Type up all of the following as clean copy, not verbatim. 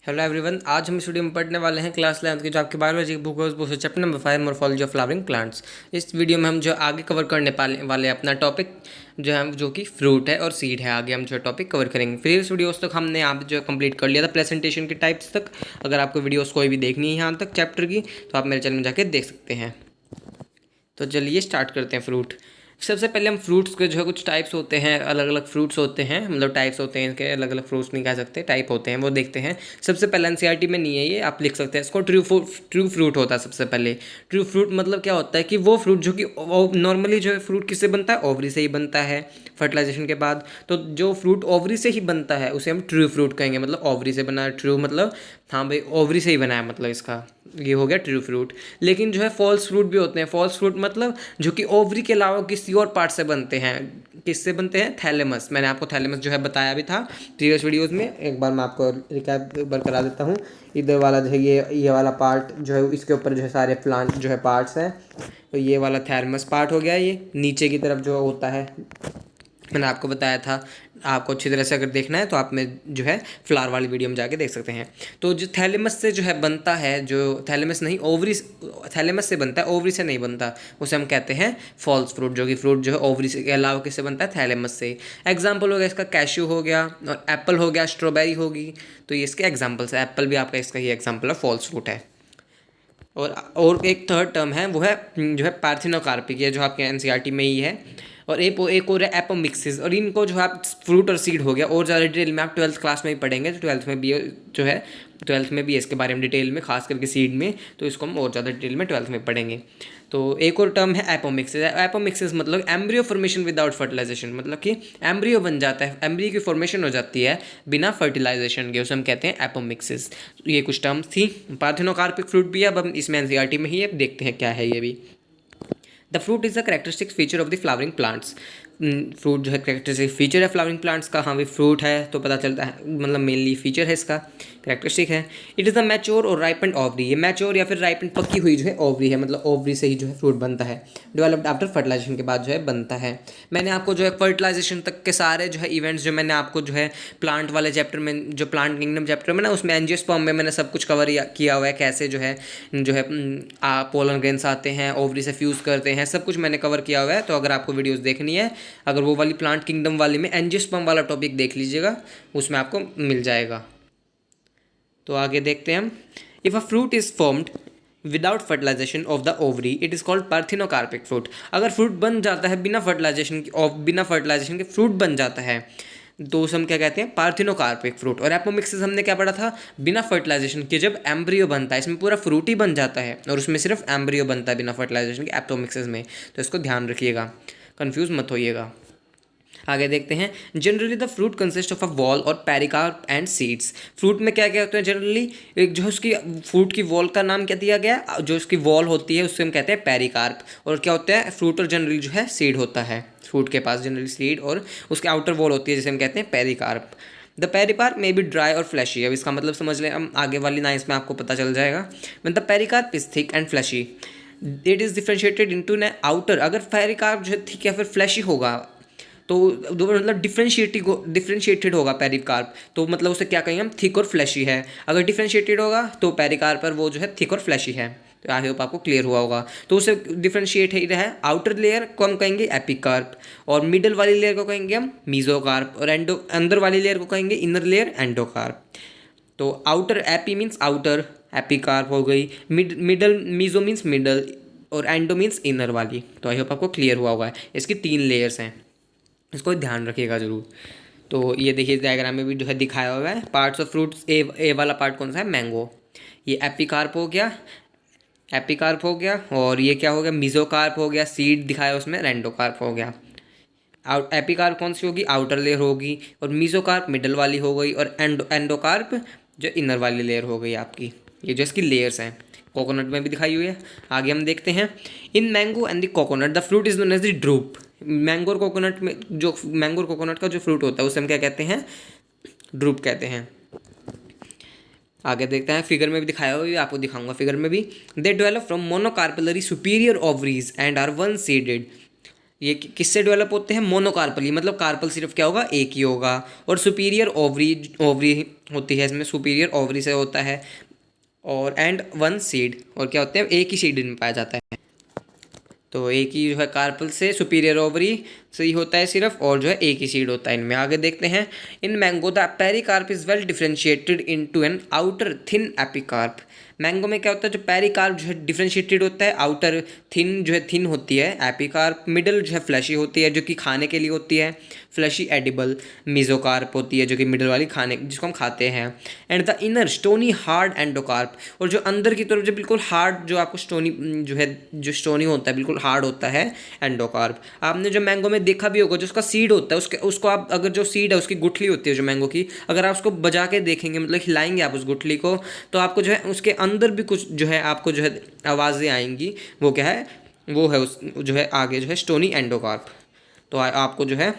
Hello everyone, आज हम इस वीडियो में पढ़ने वाले हैं क्लास 11 की जो आपकी बायोलॉजी की बुक है, उस बुक से chapter number 5 morphology of flowering plants. इस वीडियो में हम जो आगे कवर करने वाले हैं अपना टॉपिक जो कि फ्रूट है और सीड है। आगे हम जो टॉपिक कवर करेंगे। फिर इस वीडियोस तक हमने आप जो कंप्लीट कर लिया था प्रेजेंटेशन के टाइप्स तक। अगर आपको वीडियोस कोई भी देखनी है यहाँ तक चैप्टर की तो आप मेरे चैनल में जाके देख सकते हैं। तो चलिए स्टार्ट करते हैं। फ्रूट, सबसे पहले हम फ्रूट्स के जो है कुछ टाइप्स होते हैं, अलग अलग फ्रूट्स होते हैं, मतलब टाइप्स होते हैं इनके, अलग अलग फ्रूट्स नहीं कह सकते, टाइप होते हैं, वो देखते हैं। सबसे पहले एनसीईआरटी में नहीं है ये, आप लिख सकते हैं इसको। ट्रू फ्रूट होता है सबसे पहले। ट्रू फ्रूट मतलब क्या होता है कि वो फ्रूट जो कि नॉर्मली जो है फ्रूट किससे बनता है, ओवरी से ही बनता है फर्टिलाइजेशन के बाद। तो जो फ्रूट ओवरी से ही बनता है उसे हम ट्रू फ्रूट कहेंगे, मतलब ओवरी से बना है। ट्रू मतलब हाँ भाई ओवरी से ही बना है, मतलब इसका ये हो गया ट्रू फ्रूट। लेकिन जो है फॉल्स फ्रूट भी होते हैं। फॉल्स फ्रूट मतलब जो कि ओवरी के अलावा किसी और पार्ट से बनते हैं। किससे बनते हैं? थैलेमस। मैंने आपको थैलेमस जो है बताया भी था प्रीवियस वीडियोस में। एक बार मैं आपको रिकैप एक बार करा देता हूँ। इधर वाला जो है ये वाला पार्ट जो है इसके ऊपर जो है सारे प्लांट जो है पार्ट्स हैं। तो ये वाला थैलेमस पार्ट हो गया। ये नीचे की तरफ जो होता है मैंने आपको बताया था। आपको अच्छी तरह से अगर देखना है तो आप में जो है फ्लावर वाली वीडियो में जाके देख सकते हैं। तो जो थैलेमस से जो है बनता है, जो थैलेमस नहीं ओवरी, थैलेमस से बनता है, ओवरी से नहीं बनता, उसे हम कहते हैं फॉल्स फ्रूट। जो कि फ्रूट जो है ओवरी से के अलावा किससे बनता है? थैलेमस से। एग्जाम्पल हो गया इसका कैश्यू हो गया, और एप्पल हो गया, स्ट्रॉबेरी होगी। तो ये इसके एग्जाम्पल्स है। एप्पल भी आपका इसका ही एग्जाम्पल है, फॉल्स फ्रूट है। और एक थर्ड टर्म है, वो है जो है पार्थिनोकार्पिक, ये जो आपके एनसीईआरटी में ही है। और एक और है एपोमिक्सिस। और इनको जो है आप फ्रूट और सीड हो गया, और ज़्यादा डिटेल में आप 12th क्लास में ही पढ़ेंगे। तो 12th में भी जो है 12th में भी इसके बारे में डिटेल में, खास करके सीड में, तो इसको हम और ज़्यादा डिटेल में 12th में पढ़ेंगे। तो एक और टर्म है एपोमिक्सिस। एपोमिक्सिस मतलब एम्ब्रियो फॉर्मेशन विदाउट फर्टिलाइजेशन, मतलब कि एम्ब्रियो बन जाता है, एम्ब्रियो की फॉर्मेशन हो जाती है बिना फर्टिलाइजेशन के, उसे हम कहते हैं एपोमिक्सिस। ये कुछ टर्म्स थी। पार्थिनोकार्पिक फ्रूट भी है, अब हम इसमें एनसीईआरटी में ही अब देखते हैं क्या है ये भी। The fruit is the characteristic feature of the flowering plants. Fruit जो है करेक्टरिस्टिक फीचर है फ्लावरिंग प्लांट्स का। हाँ भाई फ्रूट है तो पता चलता है, मतलब मेनली फीचर है इसका, करेक्टरिस्टिक है। इट इज़ द मैच्योर और राइपेंड ओवरी। ये मैच्योर या फिर राइपेंड पक्की हुई जो है ओवरी है, मतलब ओवरी से ही जो है फ्रूट बनता है। डेवलप्ड आफ्टर फर्टिलाइजेशन के बाद जो है बनता है। मैंने आपको जो है फर्टिलाइजेशन तक के सारे जो है इवेंट्स जो मैंने आपको जो है प्लांट वाले चैप्टर में, जो प्लांट किंगडम चैप्टर में ना, उसमें एंजियोस्पर्म में मैंने सब कुछ कवर किया हुआ है। कैसे जो है पोलन ग्रेन्स आते हैं, ओवरी से फ्यूज़ करते हैं, सब कुछ मैंने कवर किया हुआ है। तो अगर आपको वीडियोस देखनी है, अगर वो वाली प्लांट किंगडम वाली में एंजियोस्पर्म वाला टॉपिक देख लीजिएगा, उसमें आपको मिल जाएगा। तो आगे देखते हैं हम। If a fruit is formed without fertilization of the ovary it is called parthenocarpic fruit. अगर फ्रूट बन जाता है बिना फर्टिलाइजेशन के फ्रूट बन जाता है तो उसे हम क्या कहते हैं? Parthenocarpic fruit. और एपोमिक्सिस हमने क्या पढ़ा था? बिना फर्टिलाइजेशन के जब एम्ब्रियो बनता है, इसमें पूरा फ्रूट ही बन जाता है और उसमें सिर्फ एम्ब्रियो बनता है बिना फर्टिलाइजेशन के, एपोमिक्सिस में। तो इसको ध्यान रखिएगा, कन्फ्यूज मत होइएगा। आगे देखते हैं। Generally the fruit consist of a wall और पेरिकार्प एंड सीड्स। फ्रूट में क्या क्या होते हैं जनरली? एक जो है उसकी फ्रूट की वॉल का नाम क्या दिया गया? जो उसकी वॉल होती है उससे हम कहते हैं पेरिकार्प। और क्या होता है? फ्रूट और जनरली जो है सीड होता है। फ्रूट के पास जनरली सीड और उसके आउटर वॉल होती है जिसे हम कहते हैं पेरिकार्प। द पेरिकार्प में बी ड्राई और फ्लैशी। अब इसका मतलब समझ लें हम, आगे वाली लाइन्स में आपको पता चल जाएगा। The pericarp is thick and fleshy, it is differentiated into an outer. अगर पेरिकार्प जो है थिक या फिर फ्लैशी होगा तो मतलब डिफ्रेंशिएटेड होगा पेरिकार्प, तो मतलब उसे क्या कहेंगे हम? थिक और फ्लैशी है। अगर डिफ्रेंशिएटेड होगा तो पेरिकार्प पर वो जो है थिक और फ्लैशी है। तो आई होप आपको क्लियर हुआ होगा। तो उसे डिफ्रेंशिएट ही है। आउटर लेयर को हम कहेंगे एपिकार्प, और मिडल वाली लेयर को कहेंगे हम मीजोकार्प, और अंदर वाली लेयर को कहेंगे इनर लेयर एंडोकार्प। तो outer AP means outer, epicarp हो गई। मिडल मीजो मीन्स मिडल, और एंडो मीन्स इनर वाली। तो आई होप आपको क्लियर हुआ होगा। इसकी 3 लेयर्स हैं, इसको ध्यान रखिएगा ज़रूर। तो ये देखिए डायग्राम में भी जो है दिखाया हुआ है। पार्ट्स ऑफ फ्रूट्स, ए वाला पार्ट कौन सा है? मैंगो। ये एपिकार्प हो गया, एपिकार्प हो गया। और ये क्या हो गया? मीजोकार्प हो गया। सीड दिखाया उसमें रेंडोकार्प हो गया। एपिकार्प कौन सी होगी? आउटर लेयर होगी। और मीजोकार्प मिडल वाली हो गई। और एंडोकार्प जो इनर वाली लेयर हो गई आपकी। ये जो इसकी लेयर्स हैं, कोकोनट में भी दिखाई हुई है। आगे हम देखते हैं। In mango and the coconut the fruit is known as the drupe. Mango और कोकोनट में जो मैंगो और कोकोनट का जो फ्रूट होता है उसे हम क्या कहते हैं? ड्रूप कहते हैं। आगे देखते हैं। फिगर में भी दिखाया हुआ है, आपको दिखाऊंगा फिगर में भी। They develop from monocarpellary superior ovaries and are one seeded. ये किससे डेवलप होते हैं? मोनोकार्पली, मतलब कार्पल सिर्फ क्या होगा? एक ही होगा। और सुपीरियर ओवरी ओवरी होती है इसमें, सुपीरियर ओवरी से होता है। और एंड वन सीड, और क्या होते हैं? एक ही सीड में पाया जाता है। तो एक ही जो है कार्पल से सुपीरियर ओवरी से ही होता है सिर्फ, और जो है एक ही सीड होता है इनमें। आगे देखते हैं, in mango the pericarp is well differentiated into an outer thin epicarp. Mango में क्या होता है? जो पेरिकार्प जो है डिफरेंशिएटेड होता है, आउटर थिन जो है थिन होती है एपिकार्प, मिडल जो है फ्लैशी होती है जो कि खाने के लिए होती है, फ्लैशी एडिबल। मीजोकार्प होती है जो कि मिडल वाली खाने जिसको हम खाते हैं। And the inner stony hard endocarp, और जो अंदर की तरफ जो बिल्कुल हार्ड जो आपको स्टोनी जो है जो स्टोनी होता है बिल्कुल हार्ड होता है, एंडोकार्प। आपने जो मैंगो में देखा भी होगा, जो उसका सीड होता है उसके उसको आप अगर जो सीड है उसकी गुठली होती है जो मैंगो की, अगर आप उसको बजा के देखेंगे मतलब हिलाएंगे आप उस गुठली को, तो आपको जो है उसके अंदर भी कुछ जो है आपको जो है आवाज़ें आएंगी। वो क्या है? वो है उस जो है आगे जो है स्टोनी एंडोकार्प। तो आपको जो है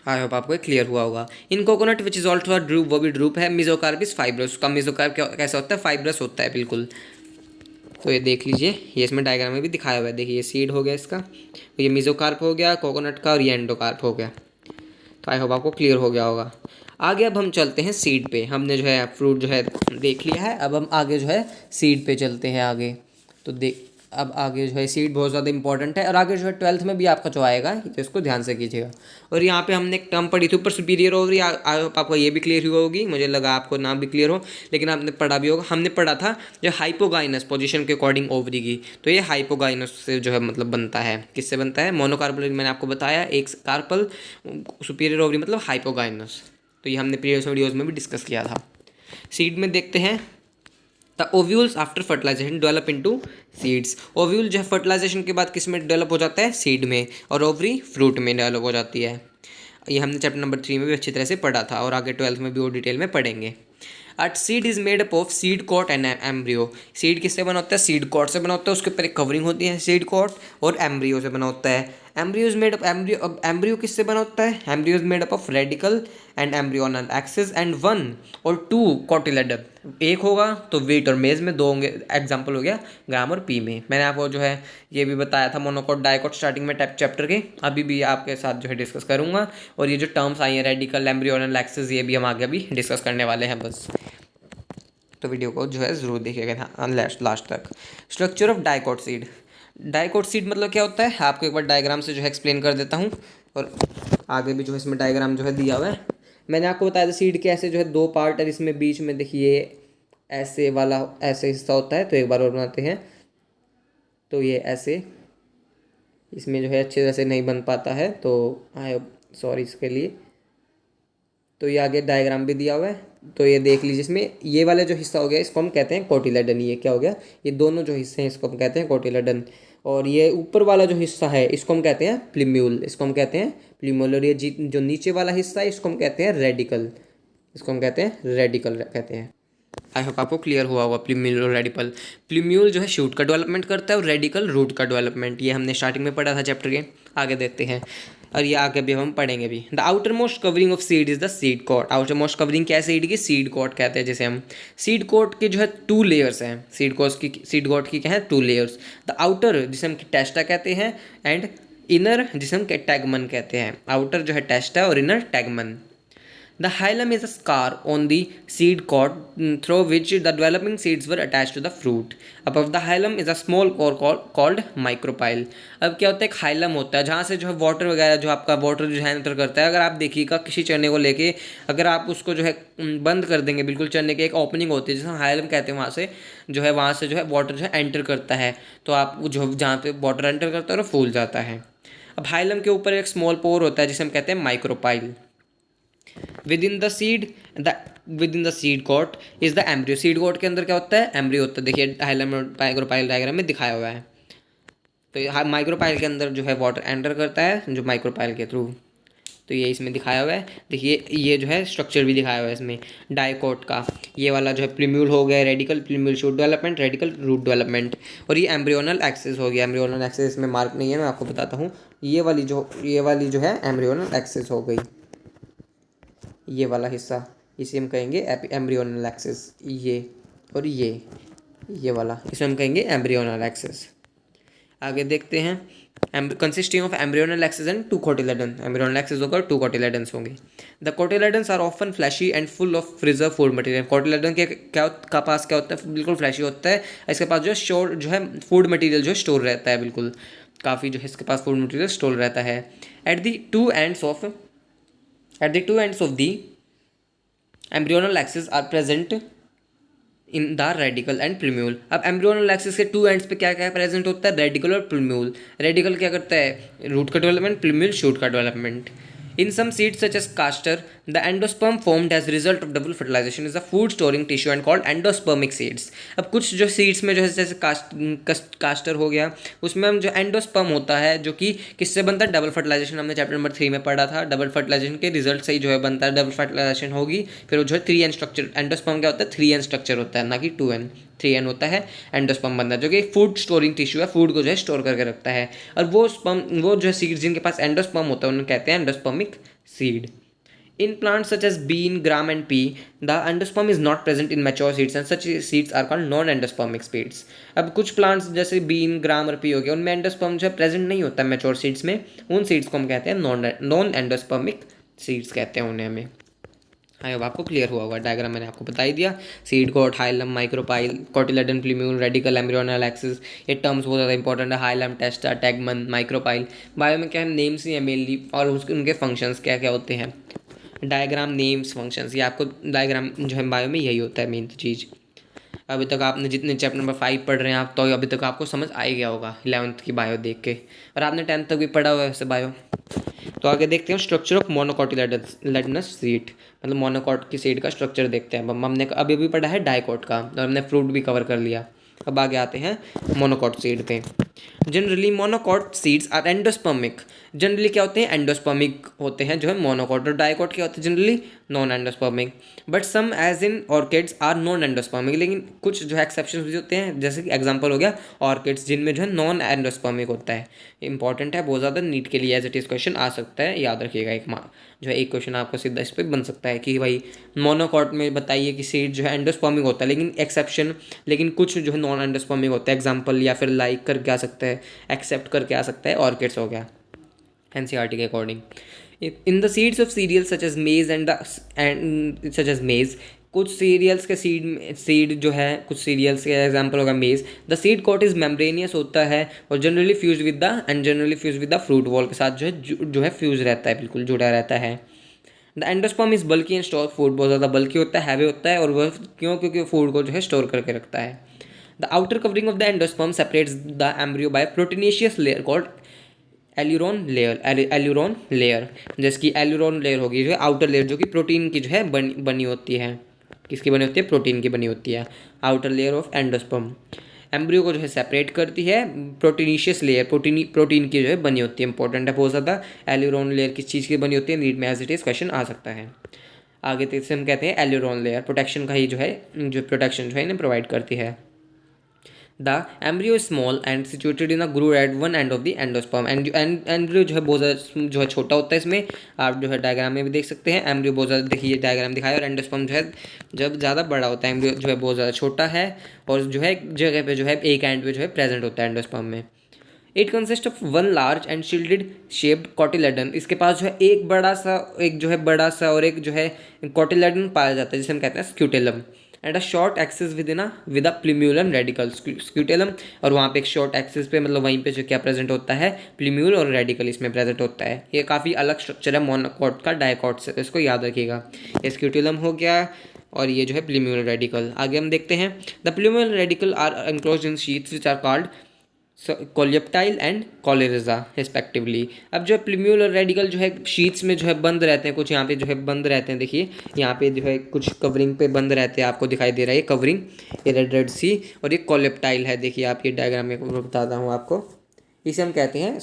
आई होप आपको क्लियर हुआ होगा। In coconut which is also drupe, वो भी ड्रूप है। मिजोकार्प इज फाइब्रस, उसका मिजोकार्प कैसा होता है? फाइब्रस होता है बिल्कुल। तो ये देख लीजिए, ये इसमें डायग्राम में भी दिखाया हुआ है। देखिए ये सीड हो गया इसका, ये मिजोकार्प हो गया कोकोनट का, और ये एंडोकार्प हो गया। तो आई होप आपको क्लियर हो गया होगा। आगे अब हम चलते हैं सीड पे। हमने जो है फ्रूट जो है देख लिया है, अब हम आगे जो है सीड पे चलते हैं आगे। तो देख अब आगे जो है सीड बहुत ज़्यादा इंपॉर्टेंट है, और आगे जो है 12th में भी आपका जो आएगा तो इसको ध्यान से कीजिएगा। और यहाँ पे हमने एक टर्म पढ़ी थी ऊपर, सुपीरियर ओवरी। आपको ये भी क्लियर हुआ होगी, मुझे लगा आपको नाम भी क्लियर हो, लेकिन आपने पढ़ा भी होगा। हमने पढ़ा था जो हाइपोगाइनस पोजीशन के अकॉर्डिंग ओवरी की, तो ये हाइपोगाइनस से जो है मतलब बनता है। किससे बनता है? मोनोकार्पल मैंने आपको बताया, एक कार्पल, सुपीरियर ओवरी मतलब हाइपोगाइनस। तो ये हमने प्रीवियस वीडियोज़ में भी डिस्कस किया था। सीड में देखते हैं, the ovules after fertilization develop into seeds. Ovule जो है फर्टिलाइजेशन के बाद किस में डेवलप हो जाता है? सीड में। और ओवरी फ्रूट में डेवलप हो जाती है। ये हमने चैप्टर नंबर 3 में भी अच्छी तरह से पढ़ा था, और आगे 12th में भी वो डिटेल में पढ़ेंगे। A seed is made up of seed coat and embryo. Seed किससे बना होता है? सीड कॉट से बना होता है, उसके ऊपर एक कवरिंग होती है सीड कॉट, और एम्ब्रियो से बना होता है। Embryo is made up embryo किससे बना होता है? Embryo is made up of radical and embryonal axis and 1 और 2 कोटिलेडन। एक होगा तो वेट और मेज में, 2 होंगे। एग्जाम्पल हो गया ग्राम और पी में। मैंने आपको जो है ये भी बताया था मोनोकोट डाइकोट स्टार्टिंग में चैप्टर के, अभी भी आपके साथ जो है डिस्कस करूंगा। और ये जो टर्म्स आई हैं रेडिकल एम्ब्रियोनल एक्सिस, ये भी हम आगे भी डिस्कस करने वाले हैं बस। तो वीडियो को जो है ज़रूर देखिएगा लास्ट तक। Structure of dicot seed. Dicot seed मतलब क्या होता है? आपको एक बार डायग्राम से जो है एक्सप्लेन कर देता हूँ, और आगे भी जो है इसमें डायग्राम जो है दिया हुआ है। मैंने आपको बताया था सीड के ऐसे जो है 2 पार्ट है, इसमें बीच में देखिए ऐसे वाला ऐसे हिस्सा होता है। तो एक बार और बनाते हैं। तो ये ऐसे इसमें जो है अच्छे तरह से नहीं बन पाता है, तो आई सॉरी इसके लिए। तो ये आगे डायग्राम भी दिया हुआ है, तो ये देख लीजिए। इसमें ये वाला जो हिस्सा हो गया इसको हम कहते हैं कोटिलेडन। ये क्या हो गया? ये दोनों जो हिस्से हैं इसको हम कहते हैं कोटिलेडन। और ये ऊपर वाला जो हिस्सा है इसको हम कहते हैं प्लीम्यूल, इसको हम कहते हैं प्लीम्यूल। और ये जो नीचे वाला हिस्सा है इसको हम कहते हैं रेडिकल, इसको हम कहते हैं रेडिकल कहते हैं। आई होप आपको क्लियर हुआ होगा। प्लीम्यूल और रेडिकल। प्लीम्यूल जो है शूट का डेवलपमेंट करता है, और रेडिकल रूट का डेवलपमेंट। ये हमने स्टार्टिंग में पढ़ा था चैप्टर के। आगे देखते हैं, और ये आगे भी हम पढ़ेंगे भी। The outermost covering of seed is the seed coat. Outermost covering क्या है सीड की? सीड कोट कहते हैं जिसे हम। सीड कोट के जो है 2 लेयर्स हैं। सीड कोट की क्या है? 2 लेयर्स। द आउटर जिसे हम टेस्टा कहते हैं, एंड इनर जिसे हम टैगमन कहते हैं। आउटर जो है टेस्टा और inner टैगमन। The hilum is a scar on the seed coat through which the developing seeds were attached to the fruit. Above the hilum is a small core called micropyle. अब क्या होता है? एक हाइलम होता है जहाँ से जो है वाटर वगैरह जो आपका वाटर जो है एंटर करता है। अगर आप देखिएगा किसी चने को लेके, अगर आप उसको जो है बंद कर देंगे बिल्कुल, चने की एक ओपनिंग होती है जिसे हाइलम कहते हैं, वहाँ से जो है वाटर जो है एंटर करता है। तो आप जो जहाँ पे वाटर एंटर करता है वो फूल जाता है। अब हाइलम के ऊपर एक स्मॉल पोर होता है जिसे हम कहते हैं micropyle. Within the seed coat is the embryo. Seed coat के अंदर क्या होता है? एम्ब्रियो होता है। देखिए हाइलम और माइक्रोपाइल डायग्राम में दिखाया हुआ है। तो माइक्रोपाइल के अंदर जो है वाटर एंटर करता है जो माइक्रोपाइल के थ्रू। तो ये इसमें दिखाया हुआ है। देखिए ये जो है स्ट्रक्चर भी दिखाया हुआ है इसमें डाइकोट का। ये वाला जो है प्लीम्यूल हो गया, radicle plumule shoot development, radicle root development. और ये एम्ब्रियोनल एक्सिस हो गया। एम्ब्रियोनल एक्सिस इसमें मार्क नहीं है, मैं आपको बताता हूँ। ये वाली जो है एम्ब्रियोनल एक्सिस हो गई, ये वाला हिस्सा इसे हम कहेंगे एम्ब्रियोनल एक्सिस। ये और ये वाला इसे हम कहेंगे एम्ब्रियोनल एक्सिस। आगे देखते हैं, consisting of embryonal axis and two cotyledon. Embryonal axis होगा और two cotyledons होंगे. The cotyledons are often fleshy and full of preserved food material. cotyledon के का पास क्या होता है, बिल्कुल फ्लैशी होता है. इसके पास जो स्टोर जो है फूड मटेरियल जो है स्टोर रहता है, बिल्कुल काफ़ी जो है इसके पास फूड मटेरियल स्टोर रहता है. At the two ends of the embryonal axis are present in the radical and plumule. अब एम्ब्रियोनल एक्सिस के टू एंड्स पे क्या क्या प्रेजेंट होता है, रेडिकल और प्लूम्यूल. रेडिकल क्या करता है, रूट का डेवलपमेंट, प्लूम्यूल शूट का development. In some seeds such as castor the endosperm formed as result of double fertilization is a food storing tissue and called endospermic seeds. अब कुछ जो seeds में जो है जैसे कास्टर हो गया, उसमें हम जो एंडोस्पर्म होता है जो कि किससे बनता है, डबल फर्टिलाइजेशन. हमने चैप्टर नंबर 3 में पढ़ा था. डबल फर्टिलाइजेशन के रिजल्ट से ही जो है बनता है, डबल फर्टिलाइजेशन होगी फिर वो जो है 3N स्ट्रक्चर. एंडोस्पर्म क्या होता है, 3N स्ट्रक्चर होता है, ना कि 2N. 3N होता है एंडोस्पर्म बनता है, जो कि फूड स्टोरिंग टिश्यू है, फूड को जो है स्टोर करके रखता है. और वो जो है सीड्स जिनके पास एंडोस्पर्म होता है उन्हें कहते हैं endospermic seed. In plants such as bean, gram and pea, the endosperm is not present in mature seeds and such seeds are called non-endospermic seeds. अब कुछ प्लांट्स जैसे बीन, ग्राम और पी हो गया, उनमें एंडोस्पर्म जो है प्रेजेंट नहीं होता है मैच्योर सीड्स में. उन सीड्स को हम कहते हैं नॉन एंडोस्पर्मिक सीड्स कहते हैं उन्हें हमें. हाँ, अब आपको क्लियर हुआ होगा. डायग्राम मैंने आपको बता ही दिया. Seed coat, hilum, micropyle, cotyledon, plumule, radicle, embryonal axis. ये टर्म्स बहुत ज़्यादा इंपॉर्टेंट है. Hilum, testa, tegmen, micropyle. Bio में क्या है, नेम्स ही है मेनली, और उनके फंक्शंस क्या क्या होते हैं. डायग्राम, नेम्स, फंक्शंस, ये आपको डायग्राम जो है बायो में यही होता है मेन चीज़. अभी तक आपने जितने चैप्टर नंबर 5 पढ़ रहे हैं आप, तो अभी तक आपको समझ आ ही गया होगा 11th की बायो देख के, और आपने 10th तक भी पढ़ा हुआ है वैसे बायो. तो आगे देखते हैं स्ट्रक्चर ऑफ मोनोकोटिलेडनस सीड, मतलब मोनोकॉट की सीड का स्ट्रक्चर देखते हैं. हमने अभी भी पढ़ा है डाइकॉट का, और हमने फ्रूट भी कवर कर लिया. अब आगे आते हैं मोनोकॉट सीड पे. Generally monocot seeds are endospermic. Generally क्या होते हैं, एंडोस्पर्मिक होते हैं जो है मोनोकॉट. और डाइकॉट क्या होते हैं, generally non endospermic. But some as in orchids are non endospermic. लेकिन कुछ जो है एक्सेप्शन भी होते हैं, जैसे कि एग्जांपल हो गया ऑर्किड्स, जिनमें जो है नॉन एंडोस्पर्मिक होता है. इंपॉर्टेंट है बहुत ज़्यादा, नीट के लिए एज इट इज़ क्वेश्चन आ सकता है, याद रखिएगा. जो है एक क्वेश्चन आपको सीधा इस पर बन सकता है कि भाई मोनोकॉट में बताइए कि सीड जो है एंडोस्पर्मिक होता है, लेकिन एक्सेप्शन, लेकिन कुछ जो है नॉन एंडोस्पर्मिक होता है. एग्जांपल या फिर लाइक करके आ सकता है, एक्सेप्ट करके आ सकता है, ऑर्किड्स हो गया NCERT के according. In the seeds of cereal such as maize maize, कुछ सीरियल्स के सीड जो है, कुछ सीरियल्स के एग्जांपल होगा maize. The seed coat is membranous होता है और generally fuse with the fruit wall के साथ जो है फ्यूज रहता है, बिल्कुल जुड़ा रहता है. The endosperm is bulky and store food, बहुत ज़्यादा बल्की होता है, हैवी होता है, और वह क्योंकि फूड को जो है स्टोर करके रखता है. The outer covering of the endosperm separates the embryo bye proteinaceous layer called aleurone layer. जैसे कि एल्यूरोन लेयर होगी जो है आउटर लेयर, जो कि प्रोटीन की जो है बनी होती है. किसकी बनी होती है, प्रोटीन की बनी होती है. Outer layer of endosperm embryo को जो है सेपरेट करती है. प्रोटीनिशियस लेयर प्रोटीन की जो है बनी होती है. इंपॉर्टेंट है बहुत ज़्यादा. एल्यूरोन लेयर किस चीज़ की बनी होती है, नीट में एज इट इज़ क्वेश्चन आ सकता है. आगे तक से हम कहते हैं एल्यूरोन लेयर प्रोटेक्शन का ही जो है, जो प्रोटेक्शन जो है इन्हें प्रोवाइड करती है. The embryo is small and situated in a groove at one end of the endosperm. Embryo जो है बहुत ज़्यादा जो है छोटा होता है. इसमें आप जो है डायग्राम में भी देख सकते हैं, एम्ब्रियो बहुत ज़्यादा, देखिए डायग्राम दिखाया, और एंडोस्पर्म जो है जब ज़्यादा बड़ा होता है, एम्ब्रियो जो है बहुत ज़्यादा छोटा है, और जो है जगह पे जो है एक एंड पे जो है प्रेजेंट होता है एंडोस्पर्म में. It consist of one large and shielded shaped cotyledon. इसके पास जो है एक बड़ा सा और एक जो है कॉटिलेडन पाया जाता है, जिसे हम कहते हैं scutellum. And a short axis with a plumule and radical. Scutellum, और वहाँ पे एक शॉर्ट एक्सिस पे, मतलब वहीं पे जो क्या प्रेजेंट होता है, प्लूम्यूल और रेडिकल इसमें प्रेजेंट होता है. ये काफ़ी अलग स्ट्रक्चर है मोनोकॉट का डाइकॉट से, तो इसको याद रखिएगा. ये स्क्यूटेलम हो गया, और ये जो है प्लूम्यूल रेडिकल. आगे हम देखते हैं the plumule radicle are enclosed in sheaths which are called coleoptile and coleorhiza respectively. अब जो है प्लूम्यूल और रेडिकल जो है शीट्स में जो है बंद रहते हैं, कुछ यहाँ पे जो है बंद रहते हैं. देखिए यहाँ पे जो है कुछ कवरिंग पे बंद रहते हैं, आपको दिखाई दे रहा है ये कवरिंग, ये रेड सी, और ये कोलिप्टाइल है. देखिए आप ये डायग्राम में बताता हूँ आपको, इसे हम कहते हैं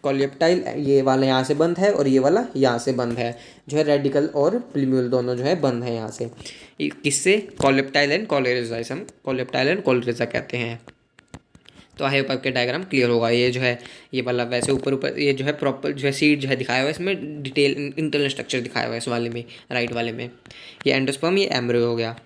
कोलिप्टाइल. ये वाला यहाँ से बंद है और ये वाला यहाँ से बंद है. जो है रेडिकल और प्लूम्यूल दोनों जो है बंद है यहाँ से. किससे, कोलिप्टाइल एंड कोलेरिजा, इसे हम कोलिप्टाइल एंड कोलेरिजा कहते हैं. तो आई होप आपके डायग्राम क्लियर होगा. ये जो है ये वाला वैसे ऊपर ये जो है प्रॉपर जो है सीड जो है दिखाया हुआ है, इसमें डिटेल इंटरनल स्ट्रक्चर दिखाया हुआ है इस वाले में, राइट वाले में. ये एंडोस्पर्म, ये एम्ब्रियो हो गया.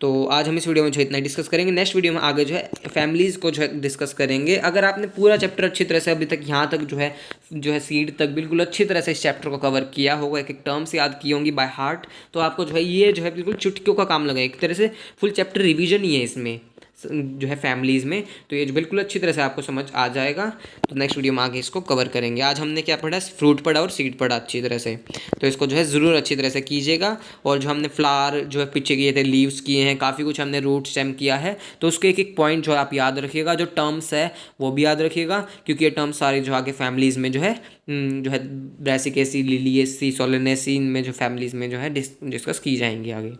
तो आज हम इस वीडियो में जो है इतना डिस्कस करेंगे। नेक्स्ट वीडियो में आगे जो है फैमिलीज़ को जो है डिस्कस करेंगे। अगर आपने पूरा चैप्टर अच्छी तरह से अभी तक यहाँ तक जो है सीड तक बिल्कुल अच्छी तरह से इस चैप्टर को कवर किया होगा, एक एक टर्म्स याद की होंगी बाय हार्ट, तो आपको जो है ये जो है बिल्कुल चुटकियों का काम लगा, एक तरह से फुल चैप्टर रिवीजन ही है इसमें जो है फैमिलीज़ में। तो ये जो बिल्कुल अच्छी तरह से आपको समझ आ जाएगा। तो नेक्स्ट वीडियो में आगे इसको कवर करेंगे। आज हमने क्या पढ़ा, फ्रूट पढ़ा और सीड पढ़ा अच्छी तरह से, तो इसको जो है ज़रूर अच्छी तरह से कीजिएगा। और जो हमने फ्लावर जो है पीछे किए थे, लीव्स किए हैं, काफ़ी कुछ हमने रूट स्टेम किया है, तो उसके एक एक पॉइंट जो है आप याद रखिएगा। जो टर्म्स है वो भी याद रखिएगा, क्योंकि ये टर्म्स सारी जो आगे फैमिलीज़ में जो है ब्रैसिकेसी, लिलिएसी, सोलेनेसी, इनमें जो फैमिलीज़ में जो है डिस्कस की जाएंगी आगे,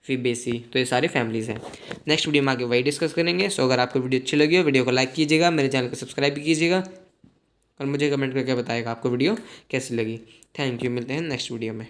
फिबेसी, तो ये सारे फैमिलीज़ हैं। नेक्स्ट वीडियो में आगे वही डिस्कस करेंगे। सो अगर आपको वीडियो अच्छी लगी हो, वीडियो को लाइक कीजिएगा, मेरे चैनल को सब्सक्राइब भी कीजिएगा और मुझे कमेंट करके बताइएगा आपको वीडियो कैसी लगी। थैंक यू, मिलते हैं नेक्स्ट वीडियो में।